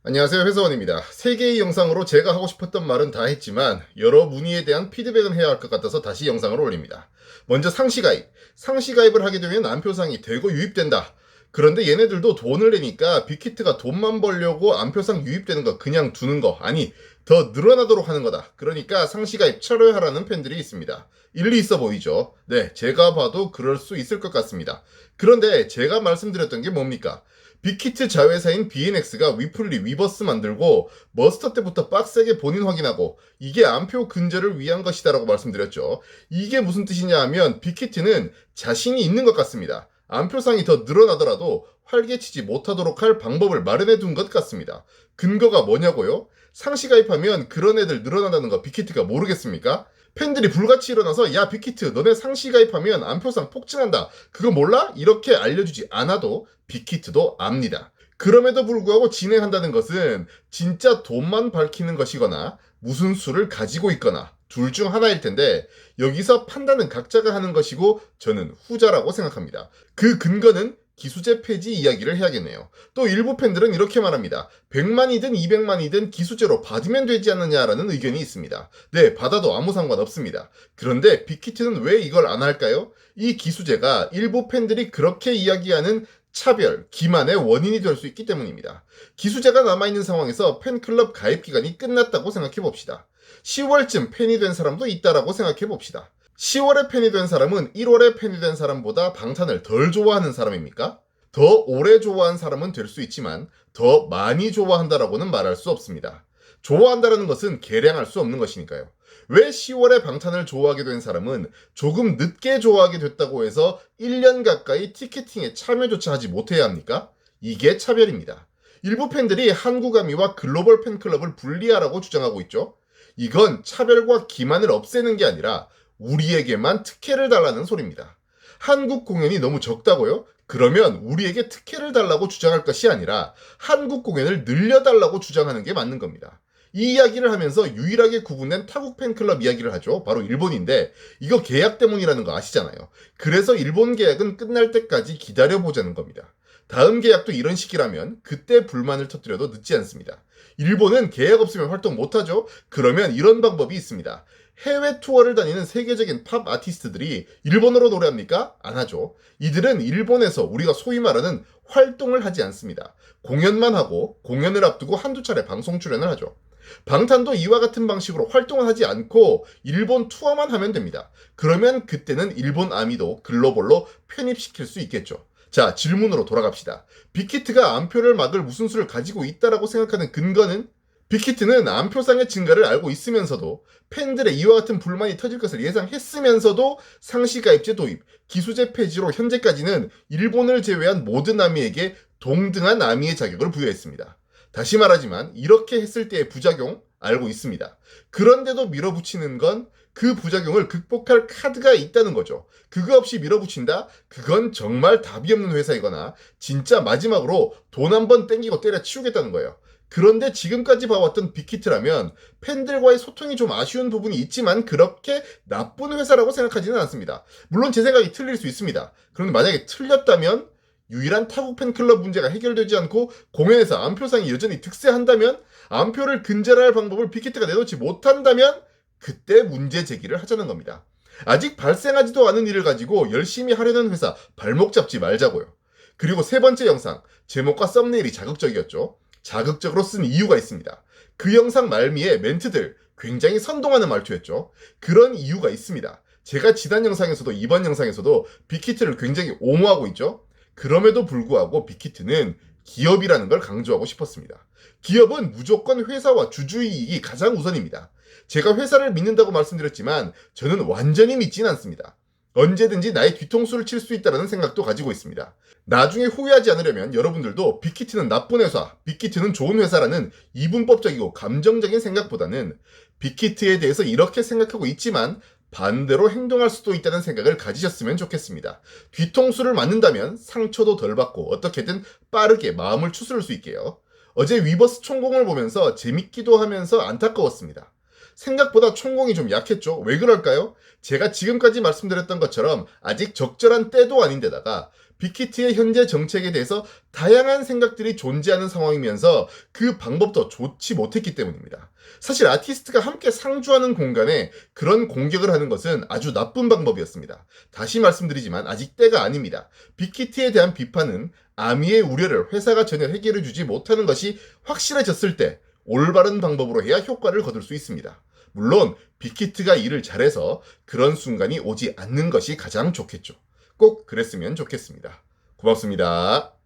안녕하세요, 회사원입니다. 3개의 영상으로 제가 하고 싶었던 말은 다 했지만 여러 문의에 대한 피드백은 해야 할 것 같아서 다시 영상을 올립니다. 먼저 상시가입. 상시가입을 하게 되면 안표상이 대거 유입된다. 그런데 얘네들도 돈을 내니까 빅히트가 돈만 벌려고 안표상 유입되는 거 그냥 두는 거 아니 더 늘어나도록 하는 거다. 그러니까 상시가입 철회하라는 팬들이 있습니다. 일리 있어 보이죠? 네, 제가 봐도 그럴 수 있을 것 같습니다. 그런데 제가 말씀드렸던 게 뭡니까? 빅히트 자회사인 BNX가 위플리 위버스 만들고 머스터 때부터 빡세게 본인 확인하고 이게 안표 근절을 위한 것이다라고 말씀드렸죠. 이게 무슨 뜻이냐 하면 빅히트는 자신이 있는 것 같습니다. 안표상이 더 늘어나더라도 활개치지 못하도록 할 방법을 마련해 둔 것 같습니다. 근거가 뭐냐고요? 상시 가입하면 그런 애들 늘어난다는 거 빅히트가 모르겠습니까? 팬들이 불같이 일어나서 야 빅히트 너네 상시 가입하면 안표상 폭증한다. 그거 몰라? 이렇게 알려주지 않아도 빅히트도 압니다. 그럼에도 불구하고 진행한다는 것은 진짜 돈만 밝히는 것이거나 무슨 수를 가지고 있거나 둘 중 하나일 텐데 여기서 판단은 각자가 하는 것이고 저는 후자라고 생각합니다. 그 근거는 기수제 폐지 이야기를 해야겠네요. 또 일부 팬들은 이렇게 말합니다. 100만이든 200만이든 기수제로 받으면 되지 않느냐라는 의견이 있습니다. 네, 받아도 아무 상관없습니다. 그런데 빅히트는 왜 이걸 안 할까요? 이 기수제가 일부 팬들이 그렇게 이야기하는 차별, 기만의 원인이 될 수 있기 때문입니다. 기수제가 남아있는 상황에서 팬클럽 가입 기간이 끝났다고 생각해 봅시다. 10월쯤 팬이 된 사람도 있다라고 생각해 봅시다. 10월에 팬이 된 사람은 1월에 팬이 된 사람보다 방탄을 덜 좋아하는 사람입니까? 더 오래 좋아한 사람은 될 수 있지만 더 많이 좋아한다라고는 말할 수 없습니다. 좋아한다라는 것은 계량할 수 없는 것이니까요. 왜 10월에 방탄을 좋아하게 된 사람은 조금 늦게 좋아하게 됐다고 해서 1년 가까이 티켓팅에 참여조차 하지 못해야 합니까? 이게 차별입니다. 일부 팬들이 한국아미와 글로벌 팬클럽을 분리하라고 주장하고 있죠. 이건 차별과 기만을 없애는 게 아니라 우리에게만 특혜를 달라는 소리입니다. 한국 공연이 너무 적다고요? 그러면 우리에게 특혜를 달라고 주장할 것이 아니라 한국 공연을 늘려달라고 주장하는 게 맞는 겁니다. 이 이야기를 하면서 유일하게 구분된 타국 팬클럽 이야기를 하죠. 바로 일본인데 이거 계약 때문이라는 거 아시잖아요. 그래서 일본 계약은 끝날 때까지 기다려보자는 겁니다. 다음 계약도 이런 식이라면 그때 불만을 터뜨려도 늦지 않습니다. 일본은 계약 없으면 활동 못하죠? 그러면 이런 방법이 있습니다. 해외 투어를 다니는 세계적인 팝 아티스트들이 일본어로 노래합니까? 안 하죠. 이들은 일본에서 우리가 소위 말하는 활동을 하지 않습니다. 공연만 하고 공연을 앞두고 한두 차례 방송 출연을 하죠. 방탄도 이와 같은 방식으로 활동을 하지 않고 일본 투어만 하면 됩니다. 그러면 그때는 일본 아미도 글로벌로 편입시킬 수 있겠죠. 자, 질문으로 돌아갑시다. 빅히트가 안표를 막을 무슨 수를 가지고 있다라고 생각하는 근거는? 빅히트는 안표상의 증가를 알고 있으면서도 팬들의 이와 같은 불만이 터질 것을 예상했으면서도 상시가입제 도입, 기수제 폐지로 현재까지는 일본을 제외한 모든 아미에게 동등한 아미의 자격을 부여했습니다. 다시 말하지만 이렇게 했을 때의 부작용 알고 있습니다. 그런데도 밀어붙이는 건 그 부작용을 극복할 카드가 있다는 거죠. 그거 없이 밀어붙인다? 그건 정말 답이 없는 회사이거나 진짜 마지막으로 돈 한번 땡기고 때려치우겠다는 거예요. 그런데 지금까지 봐왔던 빅히트라면 팬들과의 소통이 좀 아쉬운 부분이 있지만 그렇게 나쁜 회사라고 생각하지는 않습니다. 물론 제 생각이 틀릴 수 있습니다. 그런데 만약에 틀렸다면 유일한 타국 팬클럽 문제가 해결되지 않고 공연에서 안표상이 여전히 득세한다면 안표를 근절할 방법을 빅히트가 내놓지 못한다면 그때 문제 제기를 하자는 겁니다. 아직 발생하지도 않은 일을 가지고 열심히 하려는 회사 발목 잡지 말자고요. 그리고 세 번째 영상 제목과 썸네일이 자극적이었죠. 자극적으로 쓴 이유가 있습니다. 그 영상 말미에 멘트들 굉장히 선동하는 말투였죠. 그런 이유가 있습니다. 제가 지난 영상에서도 이번 영상에서도 빅히트를 굉장히 옹호하고 있죠. 그럼에도 불구하고 빅히트는 기업이라는 걸 강조하고 싶었습니다. 기업은 무조건 회사와 주주의 이익이 가장 우선입니다. 제가 회사를 믿는다고 말씀드렸지만 저는 완전히 믿진 않습니다. 언제든지 나의 뒤통수를 칠 수 있다는 생각도 가지고 있습니다. 나중에 후회하지 않으려면 여러분들도 빅히트는 나쁜 회사, 빅히트는 좋은 회사라는 이분법적이고 감정적인 생각보다는 빅히트에 대해서 이렇게 생각하고 있지만 반대로 행동할 수도 있다는 생각을 가지셨으면 좋겠습니다. 뒤통수를 맞는다면 상처도 덜 받고 어떻게든 빠르게 마음을 추스를 수 있게요. 어제 위버스 총공을 보면서 재밌기도 하면서 안타까웠습니다. 생각보다 총공이 좀 약했죠. 왜 그럴까요? 제가 지금까지 말씀드렸던 것처럼 아직 적절한 때도 아닌데다가 빅히트의 현재 정책에 대해서 다양한 생각들이 존재하는 상황이면서 그 방법도 좋지 못했기 때문입니다. 사실 아티스트가 함께 상주하는 공간에 그런 공격을 하는 것은 아주 나쁜 방법이었습니다. 다시 말씀드리지만 아직 때가 아닙니다. 빅히트에 대한 비판은 아미의 우려를 회사가 전혀 해결해주지 못하는 것이 확실해졌을 때 올바른 방법으로 해야 효과를 거둘 수 있습니다. 물론 빅히트가 일을 잘해서 그런 순간이 오지 않는 것이 가장 좋겠죠. 꼭 그랬으면 좋겠습니다. 고맙습니다.